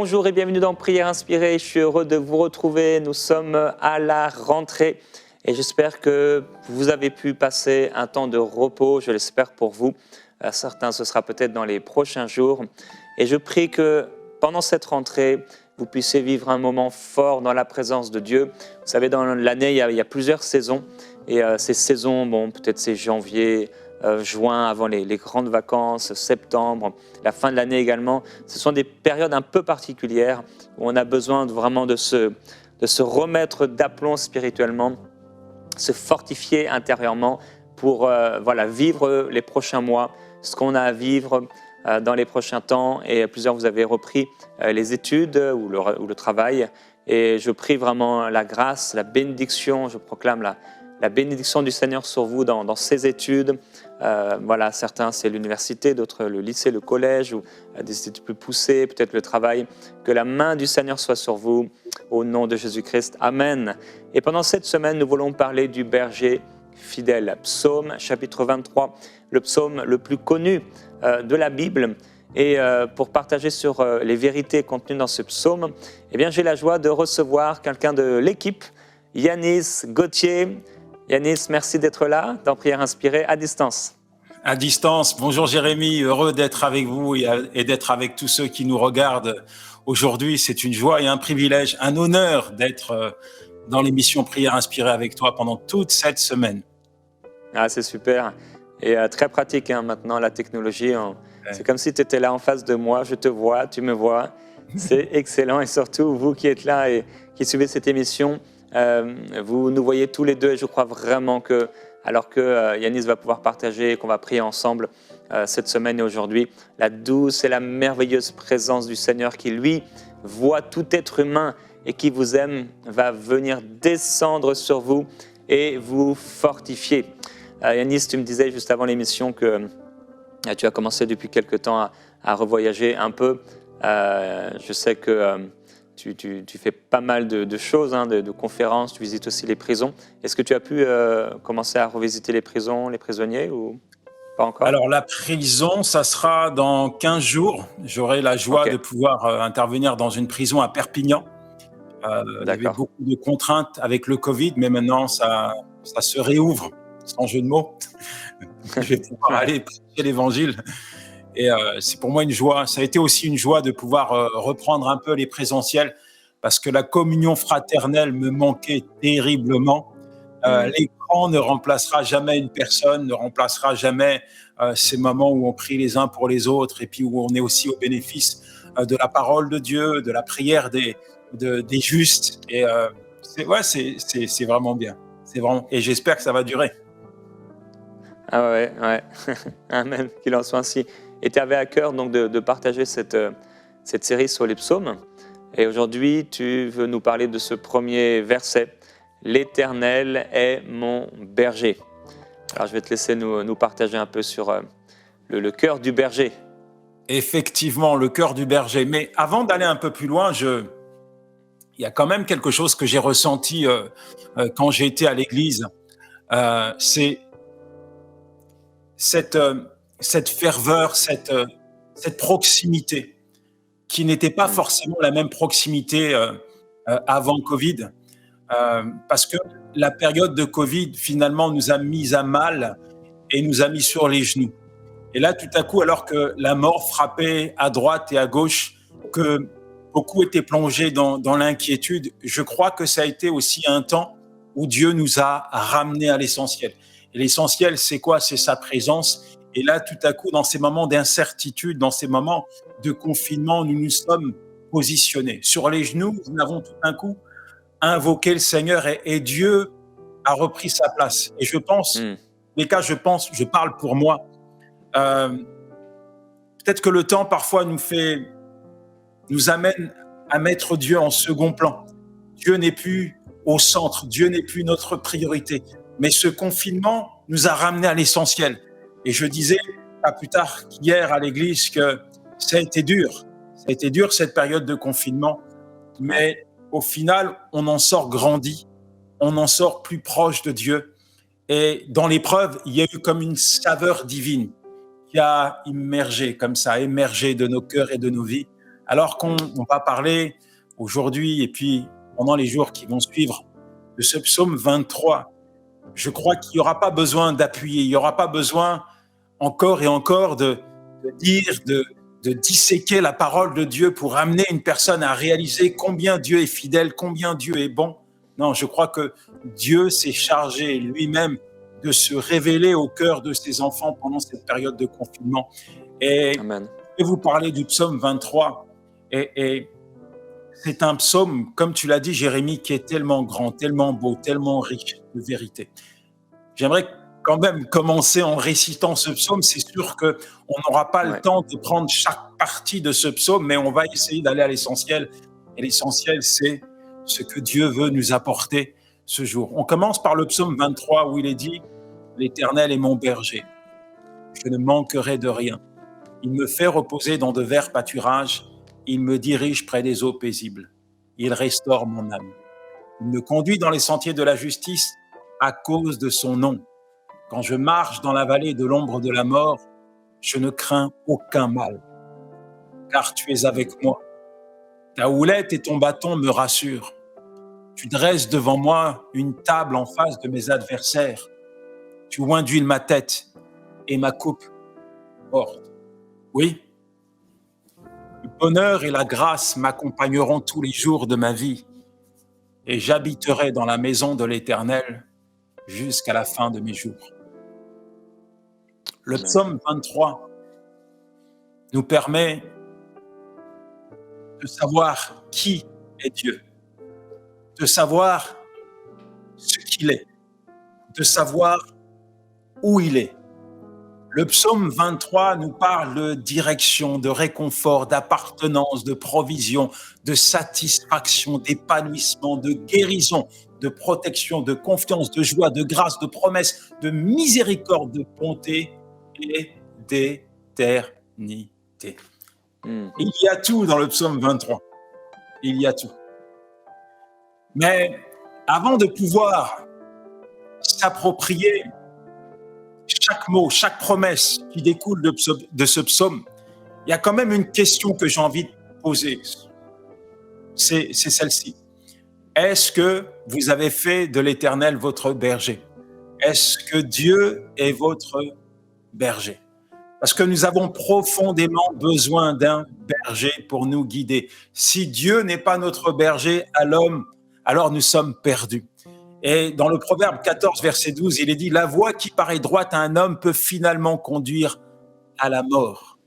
Bonjour et bienvenue dans Prière Inspirée. Je suis heureux de vous retrouver. Nous sommes à la rentrée et j'espère que vous avez pu passer un temps de repos. Je l'espère pour vous. Certains, ce sera peut-être dans les prochains jours. Et je prie que pendant cette rentrée, vous puissiez vivre un moment fort dans la présence de Dieu. Vous savez, dans l'année, il y a plusieurs saisons. Et ces saisons, peut-être c'est janvier, juin, avant les grandes vacances, septembre, la fin de l'année également. Ce sont des périodes un peu particulières où on a besoin vraiment de se remettre d'aplomb spirituellement, se fortifier intérieurement pour vivre les prochains mois, ce qu'on a à vivre dans les prochains temps. Et plusieurs, vous avez repris les études ou le travail. Et je prie vraiment la grâce, la bénédiction, je proclame la bénédiction du Seigneur sur vous dans ces études. Certains c'est l'université, d'autres le lycée, le collège ou des études plus poussées, peut-être le travail. Que la main du Seigneur soit sur vous au nom de Jésus-Christ. Amen. Et pendant cette semaine, nous voulons parler du berger fidèle. Psaume chapitre 23, le psaume le plus connu de la Bible. Et pour partager sur les vérités contenues dans ce psaume, j'ai la joie de recevoir quelqu'un de l'équipe, Yanis Gauthier. Yanis, merci d'être là dans Prière Inspirée à distance. À distance. Bonjour Jérémy, heureux d'être avec vous et d'être avec tous ceux qui nous regardent aujourd'hui. C'est une joie et un privilège, un honneur d'être dans l'émission Prière Inspirée avec toi pendant toute cette semaine. Ah, c'est super. Et très pratique maintenant, la technologie. C'est comme si tu étais là en face de moi, je te vois, tu me vois. C'est excellent. Et surtout, vous qui êtes là et qui suivez cette émission, vous nous voyez tous les deux et je crois vraiment que, alors que Yanis va pouvoir partager et qu'on va prier ensemble cette semaine et aujourd'hui, la douce et la merveilleuse présence du Seigneur qui, lui, voit tout être humain et qui vous aime, va venir descendre sur vous et vous fortifier. Yanis, tu me disais juste avant l'émission que tu as commencé depuis quelque temps à revoyager un peu. Je sais que tu fais pas mal de choses, de conférences, tu visites aussi les prisons. Est-ce que tu as pu commencer à revisiter les prisons, les prisonniers ou pas encore? Alors la prison, ça sera dans 15 jours. J'aurai la joie de pouvoir intervenir dans une prison à Perpignan. Il y avait beaucoup de contraintes avec le Covid, mais maintenant ça se réouvre, sans jeu de mots. Je vais pouvoir aller prêcher l'évangile. Et c'est pour moi une joie. Ça a été aussi une joie de pouvoir reprendre un peu les présentiels parce que la communion fraternelle me manquait terriblement. L'écran ne remplacera jamais une personne, ne remplacera jamais ces moments où on prie les uns pour les autres et puis où on est aussi au bénéfice de la parole de Dieu, de la prière des justes. Et c'est vraiment bien. C'est vraiment, et j'espère que ça va durer. Ah ouais. Amen, qu'il en soit ainsi. Et tu avais à cœur donc de partager cette série sur les psaumes. Et aujourd'hui, tu veux nous parler de ce premier verset. L'Éternel est mon berger. Alors, je vais te laisser nous partager un peu sur le cœur du berger. Effectivement, le cœur du berger. Mais avant d'aller un peu plus loin, il y a quand même quelque chose que j'ai ressenti quand j'ai été à l'église. C'est cette ferveur, cette proximité qui n'était pas forcément la même proximité avant Covid, parce que la période de Covid finalement nous a mis à mal et nous a mis sur les genoux. Et là, tout à coup, alors que la mort frappait à droite et à gauche, que beaucoup étaient plongés dans l'inquiétude, je crois que ça a été aussi un temps où Dieu nous a ramenés à l'essentiel. Et l'essentiel, c'est quoi? C'est sa présence. Et là, tout à coup, dans ces moments d'incertitude, dans ces moments de confinement, nous nous sommes positionnés. Sur les genoux, nous avons tout d'un coup invoqué le Seigneur et Dieu a repris sa place. Et je pense, je parle pour moi, peut-être que le temps parfois nous amène à mettre Dieu en second plan. Dieu n'est plus au centre, Dieu n'est plus notre priorité. Mais ce confinement nous a ramenés à l'essentiel. Et je disais pas plus tard qu'hier à l'église que ça a été dur. Ça a été dur cette période de confinement. Mais au final, on en sort grandi. On en sort plus proche de Dieu. Et dans l'épreuve, il y a eu comme une saveur divine qui a émergé comme ça, émergé de nos cœurs et de nos vies. Alors qu'on va parler aujourd'hui et puis pendant les jours qui vont suivre de ce psaume 23, je crois qu'il n'y aura pas besoin d'appuyer, il n'y aura pas besoin encore et encore de dire, de disséquer la parole de Dieu pour amener une personne à réaliser combien Dieu est fidèle, combien Dieu est bon. Non, je crois que Dieu s'est chargé lui-même de se révéler au cœur de ses enfants pendant cette période de confinement. Et Amen. je vais vous parler du psaume 23. Et c'est un psaume, comme tu l'as dit, Jérémie, qui est tellement grand, tellement beau, tellement riche de vérité. J'aimerais quand même commencer en récitant ce psaume. C'est sûr qu'on n'aura pas le temps de prendre chaque partie de ce psaume, mais on va essayer d'aller à l'essentiel. Et l'essentiel, c'est ce que Dieu veut nous apporter ce jour. On commence par le psaume 23 où il est dit « L'Éternel est mon berger, je ne manquerai de rien. Il me fait reposer dans de verts pâturages, il me dirige près des eaux paisibles. Il restaure mon âme. Il me conduit dans les sentiers de la justice à cause de son nom. Quand je marche dans la vallée de l'ombre de la mort, je ne crains aucun mal, car tu es avec moi. Ta houlette et ton bâton me rassurent. Tu dresses devant moi une table en face de mes adversaires. Tu oins d'huile ma tête et ma coupe porte. Oui, le bonheur et la grâce m'accompagneront tous les jours de ma vie et j'habiterai dans la maison de l'Éternel jusqu'à la fin de mes jours. Le psaume 23 nous permet de savoir qui est Dieu, de savoir ce qu'il est, de savoir où il est. Le psaume 23 nous parle de direction, de réconfort, d'appartenance, de provision, de satisfaction, d'épanouissement, de guérison, de protection, de confiance, de joie, de grâce, de promesse, de miséricorde, de bonté et d'éternité. Il y a tout dans le psaume 23. Il y a tout. Mais avant de pouvoir s'approprier chaque mot, chaque promesse qui découle de ce psaume, il y a quand même une question que j'ai envie de poser. C'est celle-ci. Est-ce que vous avez fait de l'Éternel votre berger? Est-ce que Dieu est votre berger? Parce que nous avons profondément besoin d'un berger pour nous guider. Si Dieu n'est pas notre berger à l'homme, alors nous sommes perdus. Et dans le Proverbe 14, verset 12, il est dit « La voie qui paraît droite à un homme peut finalement conduire à la mort. »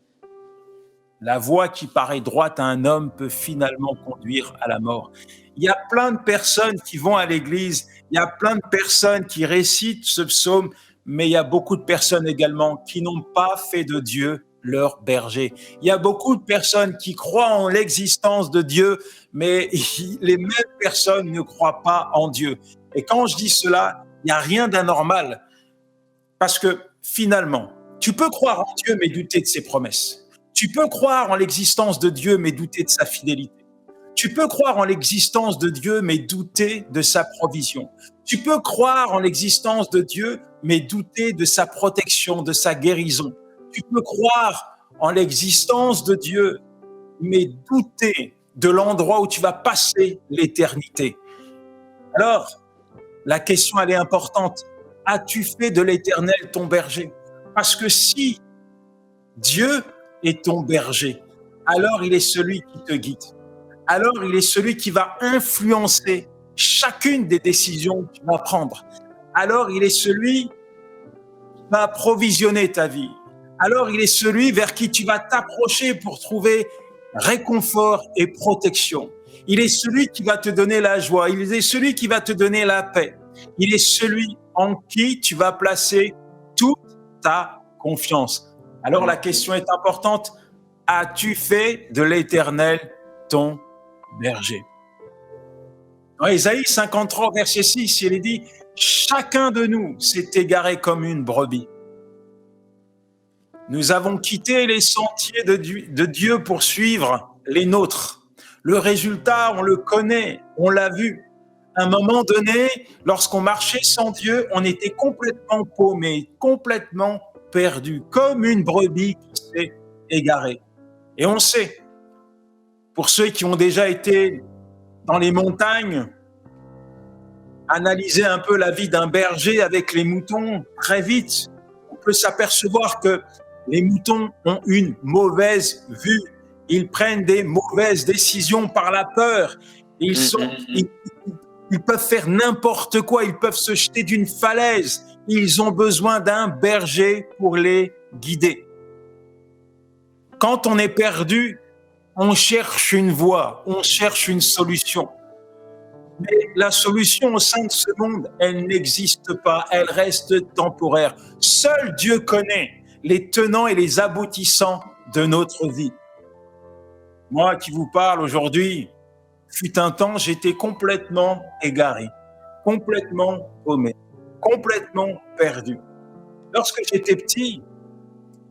La voie qui paraît droite à un homme peut finalement conduire à la mort. Il y a plein de personnes qui vont à l'église, il y a plein de personnes qui récitent ce psaume, mais il y a beaucoup de personnes également qui n'ont pas fait de Dieu leur berger. Il y a beaucoup de personnes qui croient en l'existence de Dieu, mais les mêmes personnes ne croient pas en Dieu. Et quand je dis cela, il n'y a rien d'anormal. Parce que finalement, tu peux croire en Dieu, mais douter de ses promesses. Tu peux croire en l'existence de Dieu, mais douter de sa fidélité. Tu peux croire en l'existence de Dieu, mais douter de sa provision. Tu peux croire en l'existence de Dieu, mais douter de sa protection, de sa guérison. Tu peux croire en l'existence de Dieu, mais douter de l'endroit où tu vas passer l'éternité. Alors, la question, elle est importante. As-tu fait de l'Éternel ton berger? Parce que si Dieu est ton berger, alors il est celui qui te guide. Alors il est celui qui va influencer chacune des décisions que tu vas prendre. Alors il est celui qui va approvisionner ta vie. Alors il est celui vers qui tu vas t'approcher pour trouver réconfort et protection. Il est celui qui va te donner la joie. Il est celui qui va te donner la paix. Il est celui en qui tu vas placer toute ta confiance. Alors la question est importante. As-tu fait de l'Éternel ton berger? Dans Ésaïe 53, verset 6, il est dit « Chacun de nous s'est égaré comme une brebis. Nous avons quitté les sentiers de Dieu pour suivre les nôtres. Le résultat, on le connaît, on l'a vu. À un moment donné, lorsqu'on marchait sans Dieu, on était complètement paumé, complètement perdu, comme une brebis qui s'est égarée. Et on sait Pour ceux qui ont déjà été dans les montagnes, analyser un peu la vie d'un berger avec les moutons, très vite, on peut s'apercevoir que les moutons ont une mauvaise vue. Ils prennent des mauvaises décisions par la peur. Ils peuvent faire n'importe quoi. Ils peuvent se jeter d'une falaise. Ils ont besoin d'un berger pour les guider. Quand on est perdu, on cherche une voie, on cherche une solution. Mais la solution au sein de ce monde, elle n'existe pas, elle reste temporaire. Seul Dieu connaît les tenants et les aboutissants de notre vie. Moi qui vous parle aujourd'hui, fut un temps, j'étais complètement égaré, complètement paumé, complètement perdu. Lorsque j'étais petit,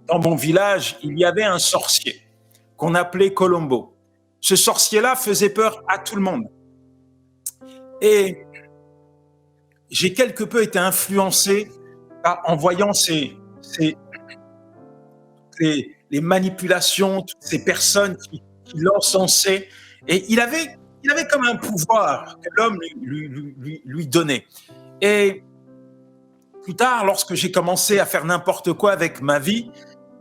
dans mon village, il y avait un sorcier qu'on appelait Colombo. Ce sorcier-là faisait peur à tout le monde. Et j'ai quelque peu été influencé en voyant les manipulations, toutes ces personnes qui l'encensaient. Et il avait comme un pouvoir que l'homme lui donnait. Et plus tard, lorsque j'ai commencé à faire n'importe quoi avec ma vie,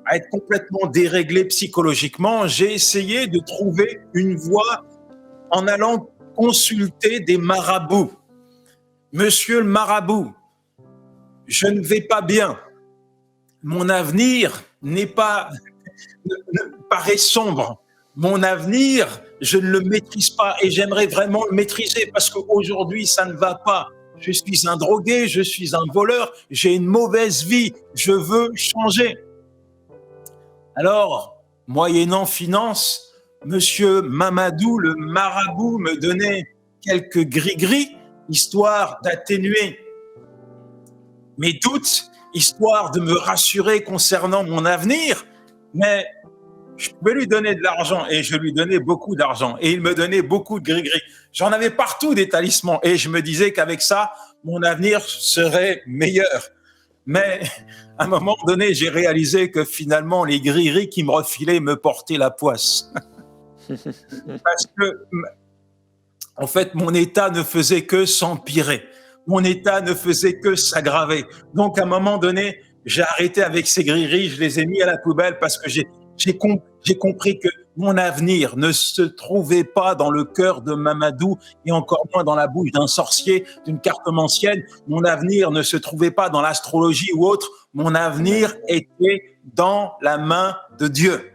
à être complètement déréglé psychologiquement, j'ai essayé de trouver une voie en allant consulter des marabouts. Monsieur le marabout, je ne vais pas bien. Mon avenir paraît sombre. Mon avenir, je ne le maîtrise pas et j'aimerais vraiment le maîtriser parce qu'aujourd'hui, ça ne va pas. Je suis un drogué, je suis un voleur, j'ai une mauvaise vie, je veux changer. Alors, moyennant finance, Monsieur Mamadou, le marabout, me donnait quelques gris-gris, histoire d'atténuer mes doutes, histoire de me rassurer concernant mon avenir, mais je pouvais lui donner de l'argent et je lui donnais beaucoup d'argent et il me donnait beaucoup de gris-gris. J'en avais partout des talismans et je me disais qu'avec ça, mon avenir serait meilleur. Mais à un moment donné, j'ai réalisé que finalement, les gris-gris qui me refilaient me portaient la poisse. Parce que, en fait, mon état ne faisait que s'empirer. Mon état ne faisait que s'aggraver. Donc, à un moment donné, j'ai arrêté avec ces gris-gris, je les ai mis à la poubelle parce que j'ai compris que mon avenir ne se trouvait pas dans le cœur de Mamadou et encore moins dans la bouche d'un sorcier, d'une cartomancienne. Mon avenir ne se trouvait pas dans l'astrologie ou autre. Mon avenir était dans la main de Dieu.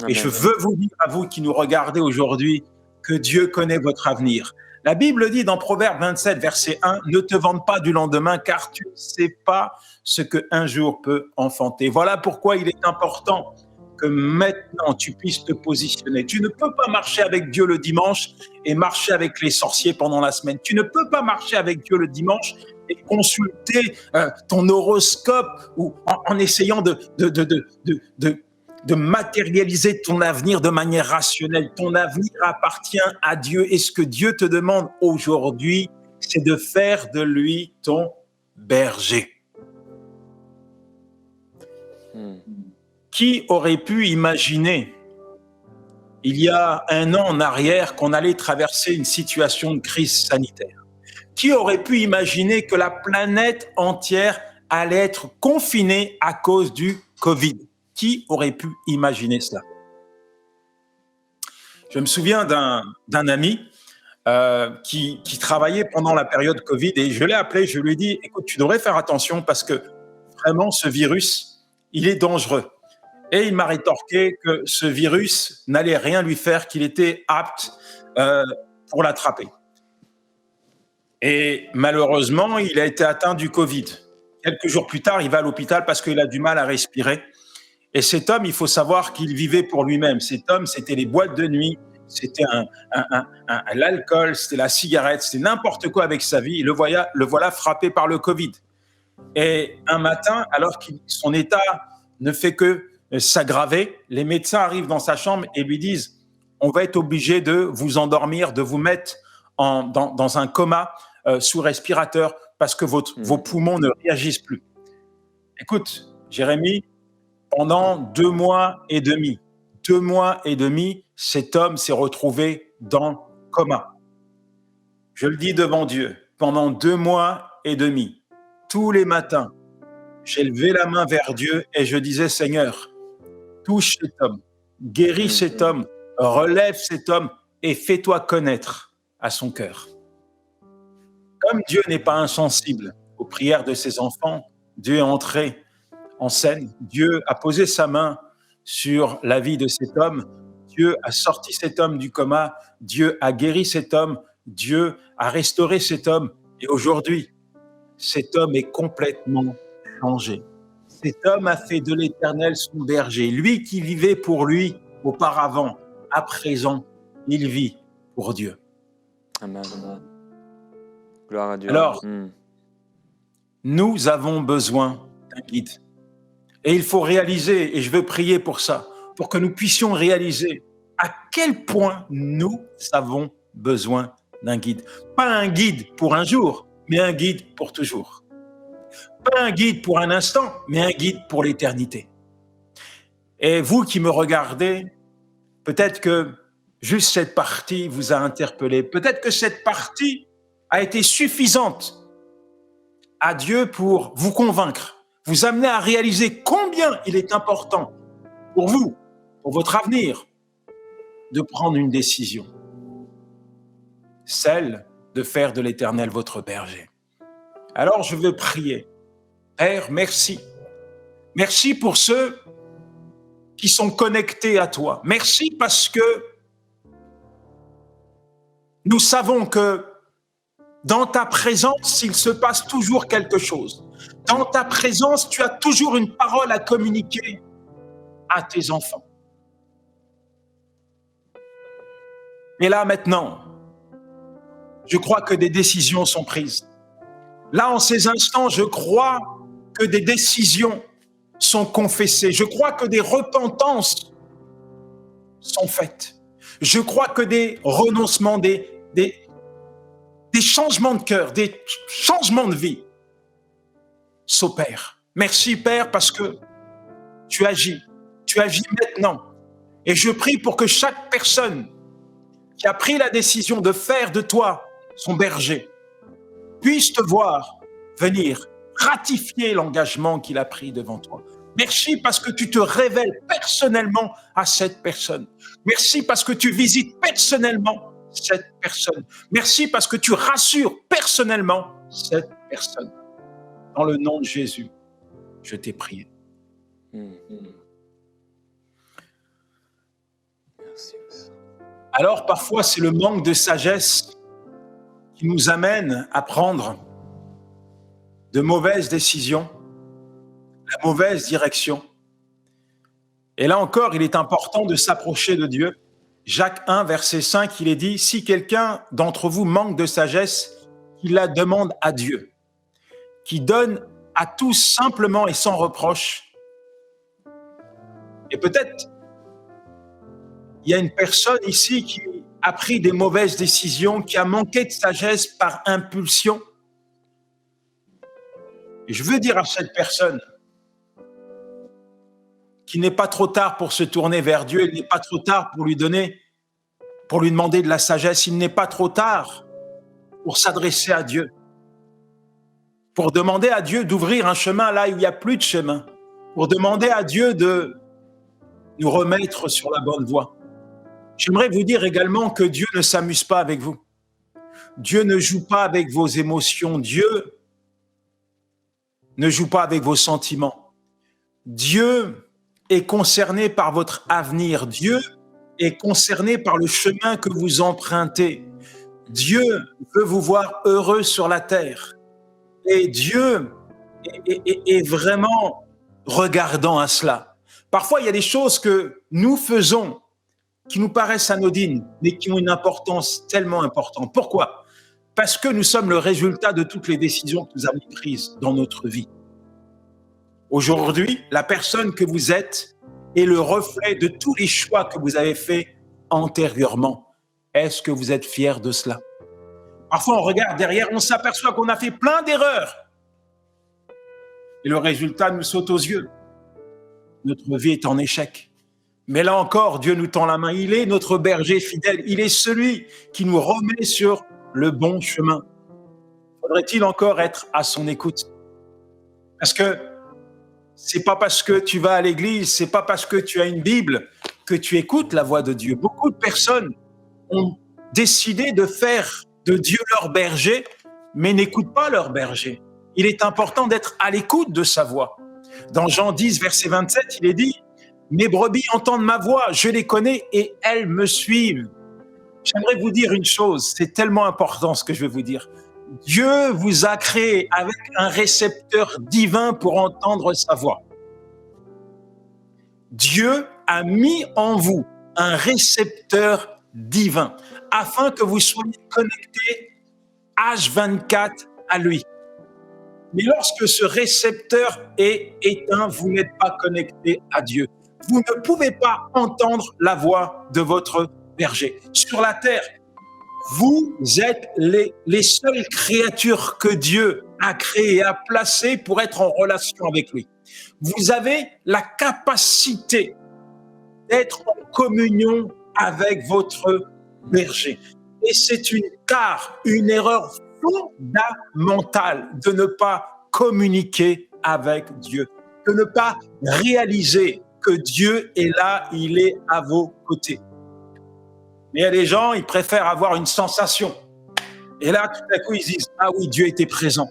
Et je veux vous dire à vous qui nous regardez aujourd'hui que Dieu connaît votre avenir. La Bible dit dans Proverbe 27, verset 1, « Ne te vante pas du lendemain, car tu ne sais pas ce qu'un jour peut enfanter. » Voilà pourquoi il est important que maintenant tu puisses te positionner. Tu ne peux pas marcher avec Dieu le dimanche et marcher avec les sorciers pendant la semaine. Tu ne peux pas marcher avec Dieu le dimanche et consulter ton horoscope ou en essayant de matérialiser ton avenir de manière rationnelle. Ton avenir appartient à Dieu et ce que Dieu te demande aujourd'hui, c'est de faire de lui ton berger. Qui aurait pu imaginer, il y a un an en arrière, qu'on allait traverser une situation de crise sanitaire? Qui aurait pu imaginer que la planète entière allait être confinée à cause du Covid? Qui aurait pu imaginer cela? Je me souviens d'un ami qui travaillait pendant la période Covid et je l'ai appelé, je lui ai dit, écoute, tu devrais faire attention parce que vraiment ce virus, il est dangereux. Et il m'a rétorqué que ce virus n'allait rien lui faire, qu'il était apte pour l'attraper. Et malheureusement, il a été atteint du Covid. Quelques jours plus tard, il va à l'hôpital parce qu'il a du mal à respirer. Et cet homme, il faut savoir qu'il vivait pour lui-même. Cet homme, c'était les boîtes de nuit, c'était l'alcool, c'était la cigarette, c'était n'importe quoi avec sa vie. Et le voilà frappé par le Covid. Et un matin, alors que son état ne fait que s'aggraver, les médecins arrivent dans sa chambre et lui disent « On va être obligé de vous endormir, de vous mettre dans un coma sous respirateur parce que vos poumons ne réagissent plus. » Écoute, Jérémy, pendant 2 mois et demi, 2 mois et demi, cet homme s'est retrouvé dans le coma. Je le dis devant Dieu, pendant 2 mois et demi, tous les matins, j'ai levé la main vers Dieu et je disais, Seigneur, touche cet homme, guéris cet homme, relève cet homme et fais-toi connaître à son cœur. Comme Dieu n'est pas insensible aux prières de ses enfants, Dieu est entré en scène, Dieu a posé sa main sur la vie de cet homme, Dieu a sorti cet homme du coma, Dieu a guéri cet homme, Dieu a restauré cet homme et aujourd'hui, cet homme est complètement changé. Cet homme a fait de l'Éternel son berger. Lui qui vivait pour lui auparavant, à présent, il vit pour Dieu. Amen. Gloire à Dieu. Alors, nous avons besoin d'un guide. Et il faut réaliser, et je veux prier pour ça, pour que nous puissions réaliser à quel point nous avons besoin d'un guide. Pas un guide pour un jour, mais un guide pour toujours. Pas un guide pour un instant, mais un guide pour l'éternité. Et vous qui me regardez, peut-être que juste cette partie vous a interpellé. Peut-être que cette partie a été suffisante à Dieu pour vous convaincre, vous amener à réaliser combien il est important pour vous, pour votre avenir, de prendre une décision. Celle de faire de l'Éternel votre berger. Alors je veux prier. Père, merci. Merci pour ceux qui sont connectés à toi. Merci parce que nous savons que dans ta présence, il se passe toujours quelque chose. Dans ta présence, tu as toujours une parole à communiquer à tes enfants. Et là, maintenant, je crois que des décisions sont prises. Là, en ces instants, je crois que des décisions sont confessées. Je crois que des repentances sont faites. Je crois que des renoncements, des changements de cœur, des changements de vie s'opèrent. Merci, Père, parce que tu agis maintenant. Et je prie pour que chaque personne qui a pris la décision de faire de toi son berger puisse te voir venir ratifier l'engagement qu'il a pris devant toi. Merci parce que tu te révèles personnellement à cette personne. Merci parce que tu visites personnellement cette personne. Merci parce que tu rassures personnellement cette personne. Dans le nom de Jésus, je t'ai prié. Merci. Alors parfois, c'est le manque de sagesse qui nous amène à prendre de mauvaises décisions, la mauvaise direction. Et là encore, il est important de s'approcher de Dieu. Jacques 1, verset 5, il est dit, « Si quelqu'un d'entre vous manque de sagesse, qu'il la demande à Dieu, qui donne à tous simplement et sans reproche. » Et peut-être, il y a une personne ici qui a pris des mauvaises décisions, qui a manqué de sagesse par impulsion. Et je veux dire à cette personne qu'il n'est pas trop tard pour se tourner vers Dieu, il n'est pas trop tard pour lui demander de la sagesse, il n'est pas trop tard pour s'adresser à Dieu, pour demander à Dieu d'ouvrir un chemin là où il n'y a plus de chemin, pour demander à Dieu de nous remettre sur la bonne voie. J'aimerais vous dire également que Dieu ne s'amuse pas avec vous. Dieu ne joue pas avec vos émotions. Dieu ne joue pas avec vos sentiments. Dieu est concerné par votre avenir. Dieu est concerné par le chemin que vous empruntez. Dieu veut vous voir heureux sur la terre. Et Dieu est vraiment regardant à cela. Parfois, il y a des choses que nous faisons qui nous paraissent anodines, mais qui ont une importance tellement importante. Pourquoi ? Parce que nous sommes le résultat de toutes les décisions que nous avons prises dans notre vie. Aujourd'hui, la personne que vous êtes est le reflet de tous les choix que vous avez faits antérieurement. Est-ce que vous êtes fiers de cela ? Parfois, on regarde derrière, on s'aperçoit qu'on a fait plein d'erreurs. Et le résultat nous saute aux yeux. Notre vie est en échec. Mais là encore, Dieu nous tend la main. Il est notre berger fidèle. Il est celui qui nous remet sur le bon chemin. Faudrait-il encore être à son écoute? Parce que c'est pas parce que tu vas à l'église, c'est pas parce que tu as une Bible que tu écoutes la voix de Dieu. Beaucoup de personnes ont décidé de faire de Dieu leur berger, mais n'écoutent pas leur berger. Il est important d'être à l'écoute de sa voix. Dans Jean 10, verset 27, il est dit « Mes brebis entendent ma voix, je les connais et elles me suivent. » J'aimerais vous dire une chose, c'est tellement important ce que je vais vous dire. Dieu vous a créé avec un récepteur divin pour entendre sa voix. Dieu a mis en vous un récepteur divin afin que vous soyez connectés H24 à lui. Mais lorsque ce récepteur est éteint, vous n'êtes pas connecté à Dieu. Vous ne pouvez pas entendre la voix de votre berger. Sur la terre, vous êtes les seules créatures que Dieu a créées et a placées pour être en relation avec lui. Vous avez la capacité d'être en communion avec votre berger. Et c'est une erreur fondamentale de ne pas communiquer avec Dieu, de ne pas réaliser que Dieu est là, il est à vos côtés. Mais il y a des gens, ils préfèrent avoir une sensation. Et là, tout à coup, ils disent « Ah oui, Dieu était présent ».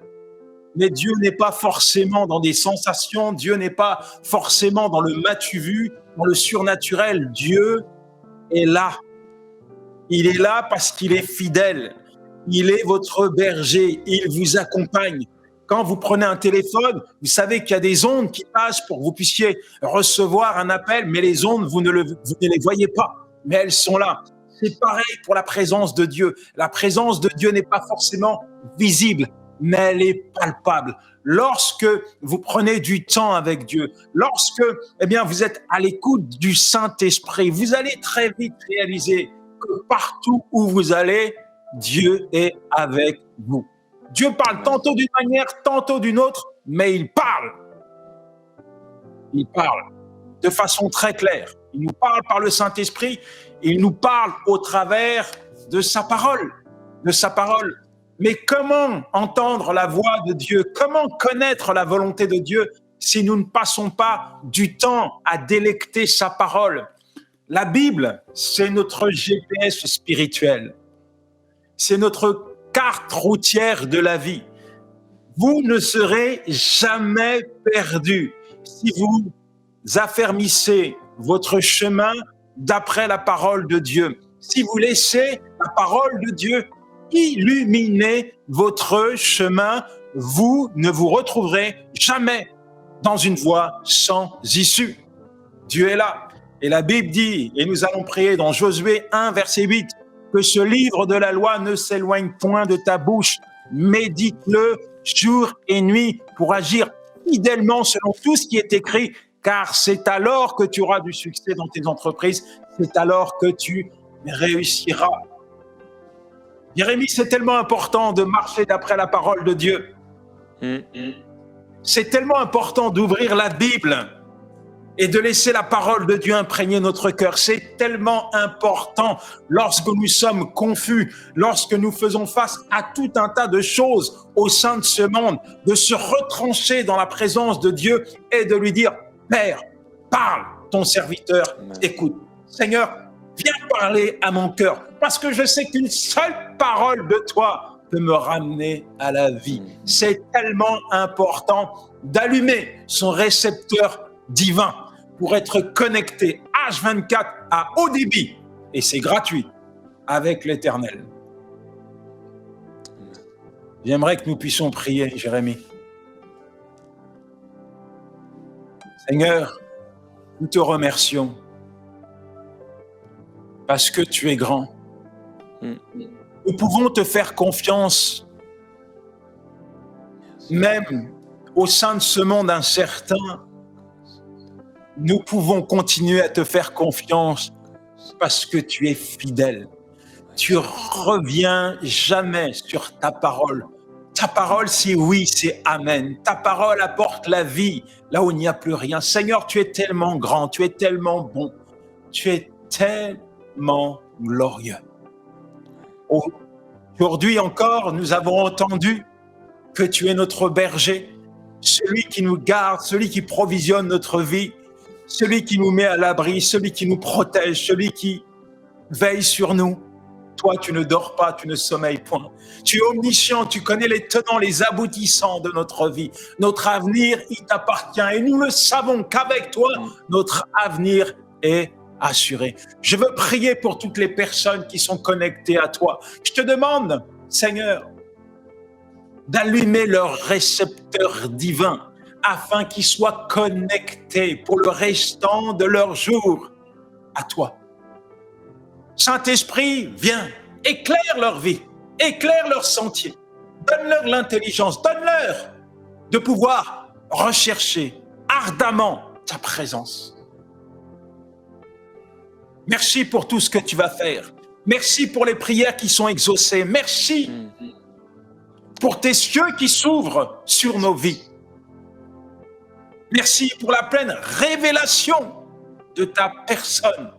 Mais Dieu n'est pas forcément dans des sensations, Dieu n'est pas forcément dans le m'as-tu vu, dans le surnaturel. Dieu est là. Il est là parce qu'il est fidèle. Il est votre berger, il vous accompagne. Quand vous prenez un téléphone, vous savez qu'il y a des ondes qui passent pour que vous puissiez recevoir un appel, mais les ondes, vous ne les voyez pas, mais elles sont là. C'est pareil pour la présence de Dieu. La présence de Dieu n'est pas forcément visible, mais elle est palpable. Lorsque vous prenez du temps avec Dieu, lorsque vous êtes à l'écoute du Saint-Esprit, vous allez très vite réaliser que partout où vous allez, Dieu est avec vous. Dieu parle tantôt d'une manière, tantôt d'une autre, mais il parle. Il parle de façon très claire. Il nous parle par le Saint-Esprit, il nous parle au travers de sa parole, Mais comment entendre la voix de Dieu? Comment connaître la volonté de Dieu si nous ne passons pas du temps à délecter sa parole? La Bible, c'est notre GPS spirituel. C'est notre carte routière de la vie. Vous ne serez jamais perdus si vous affermissez votre chemin d'après la parole de Dieu. Si vous laissez la parole de Dieu illuminer votre chemin, vous ne vous retrouverez jamais dans une voie sans issue. Dieu est là. Et la Bible dit, et nous allons prier dans Josué 1, verset 8, que ce livre de la loi ne s'éloigne point de ta bouche. Médite-le jour et nuit pour agir fidèlement selon tout ce qui est écrit, car c'est alors que tu auras du succès dans tes entreprises, c'est alors que tu réussiras. Jérémie, c'est tellement important de marcher d'après la parole de Dieu. C'est tellement important d'ouvrir la Bible et de laisser la parole de Dieu imprégner notre cœur. C'est tellement important lorsque nous sommes confus, lorsque nous faisons face à tout un tas de choses au sein de ce monde, de se retrancher dans la présence de Dieu et de lui dire « Père, parle, ton serviteur écoute. Seigneur, viens parler à mon cœur, parce que je sais qu'une seule parole de toi peut me ramener à la vie. » C'est tellement important d'allumer son récepteur divin pour être connecté H24 à haut débit, et c'est gratuit, avec l'Éternel. J'aimerais que nous puissions prier, Jérémie. Seigneur, nous te remercions parce que tu es grand. Nous pouvons te faire confiance, même au sein de ce monde incertain. Nous pouvons continuer à te faire confiance parce que tu es fidèle. Tu reviens jamais sur ta parole. Ta parole, c'est oui, c'est amen. Ta parole apporte la vie là où il n'y a plus rien. Seigneur, tu es tellement grand, tu es tellement bon. tu es tellement glorieux. Aujourd'hui encore, nous avons entendu que tu es notre berger, celui qui nous garde, celui qui provisionne notre vie, celui qui nous met à l'abri, celui qui nous protège, celui qui veille sur nous. Toi, tu ne dors pas, tu ne sommeilles point. Tu es omniscient, tu connais les tenants, les aboutissants de notre vie. Notre avenir, il t'appartient et nous le savons qu'avec toi, notre avenir est assuré. Je veux prier pour toutes les personnes qui sont connectées à toi. Je te demande, Seigneur, d'allumer leur récepteur divin afin qu'ils soient connectés pour le restant de leur jour à toi. Saint-Esprit, viens, éclaire leur vie, éclaire leur sentier, donne-leur l'intelligence, donne-leur de pouvoir rechercher ardemment ta présence. Merci pour tout ce que tu vas faire. Merci pour les prières qui sont exaucées. Merci pour tes cieux qui s'ouvrent sur nos vies. Merci pour la pleine révélation de ta personne.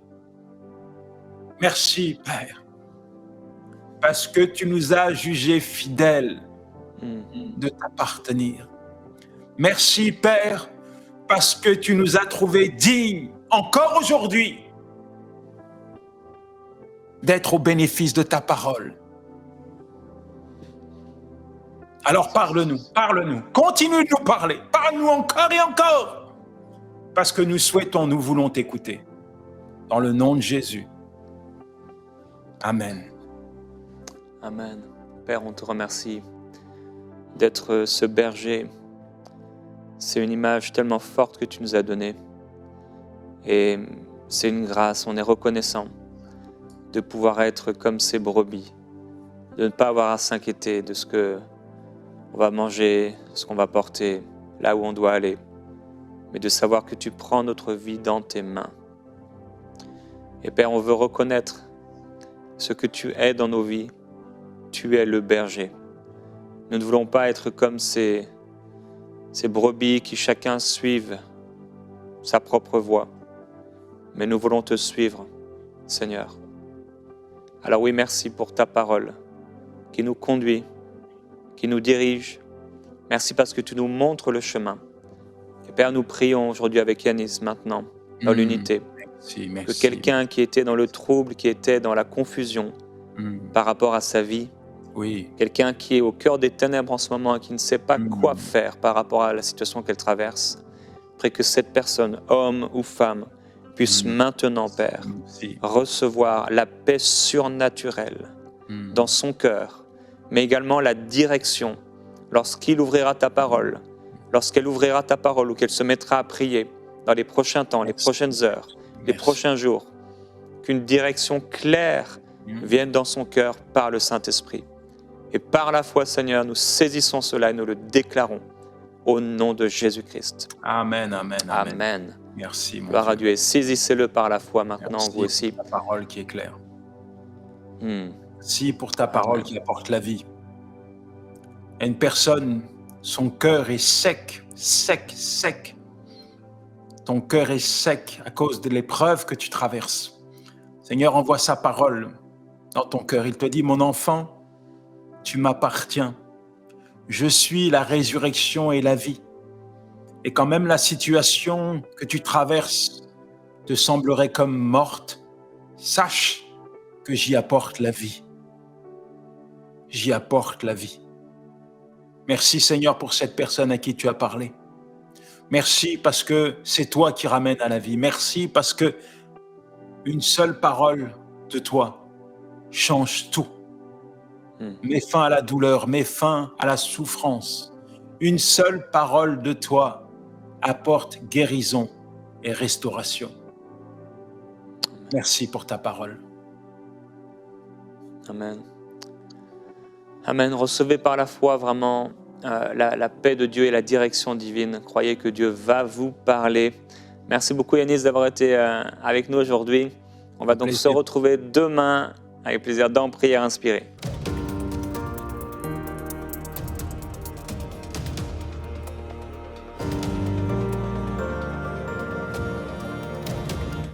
Merci, Père, parce que tu nous as jugés fidèles de t'appartenir. Merci, Père, parce que tu nous as trouvés dignes, encore aujourd'hui, d'être au bénéfice de ta parole. Alors parle-nous, continue de nous parler, parle-nous encore et encore, parce que nous voulons t'écouter. Dans le nom de Jésus. Amen. Amen. Père, on te remercie d'être ce berger. C'est une image tellement forte que tu nous as donnée. Et c'est une grâce, on est reconnaissant de pouvoir être comme ces brebis, de ne pas avoir à s'inquiéter de ce qu'on va manger, ce qu'on va porter, là où on doit aller, mais de savoir que tu prends notre vie dans tes mains. Et Père, on veut reconnaître ce que tu es dans nos vies. Tu es le berger. Nous ne voulons pas être comme ces brebis qui chacun suivent sa propre voie, mais nous voulons te suivre, Seigneur. Alors oui, merci pour ta parole qui nous conduit, qui nous dirige. Merci parce que tu nous montres le chemin. Et Père, nous prions aujourd'hui avec Yanis maintenant, dans l'unité. Merci. Que quelqu'un qui était dans le trouble, qui était dans la confusion par rapport à sa vie, quelqu'un qui est au cœur des ténèbres en ce moment et qui ne sait pas quoi faire par rapport à la situation qu'elle traverse, prie que cette personne, homme ou femme, puisse maintenant, Père, recevoir la paix surnaturelle dans son cœur, mais également la direction lorsqu'il ouvrira ta parole, lorsqu'elle ouvrira ta parole ou qu'elle se mettra à prier dans les prochains temps, les prochaines heures, les prochains jours, qu'une direction claire vienne dans son cœur par le Saint-Esprit. Et par la foi, Seigneur, nous saisissons cela et nous le déclarons au nom de Jésus-Christ. Amen, amen, amen. Amen. Merci, mon Gloire à Dieu. Dieu. Et saisissez-le par la foi maintenant, Merci vous aussi. pour ta parole qui est claire. Merci pour ta parole qui apporte la vie. Et une personne, son cœur est sec, sec, sec. Ton cœur est sec à cause de l'épreuve que tu traverses. Seigneur, envoie sa parole dans ton cœur. Il te dit, mon enfant, tu m'appartiens. Je suis la résurrection et la vie. Et quand même la situation que tu traverses te semblerait comme morte, sache que j'y apporte la vie. J'y apporte la vie. Merci Seigneur pour cette personne à qui tu as parlé. Merci parce que c'est toi qui ramènes à la vie. Merci parce que une seule parole de toi change tout. Mets fin à la douleur, mets fin à la souffrance. Une seule parole de toi apporte guérison et restauration. Merci pour ta parole. Amen. Amen. Recevez par la foi vraiment la paix de Dieu et la direction divine. Croyez que Dieu va vous parler. Merci beaucoup Yanis d'avoir été avec nous aujourd'hui. On va donc se retrouver demain avec plaisir dans Prière Inspirée.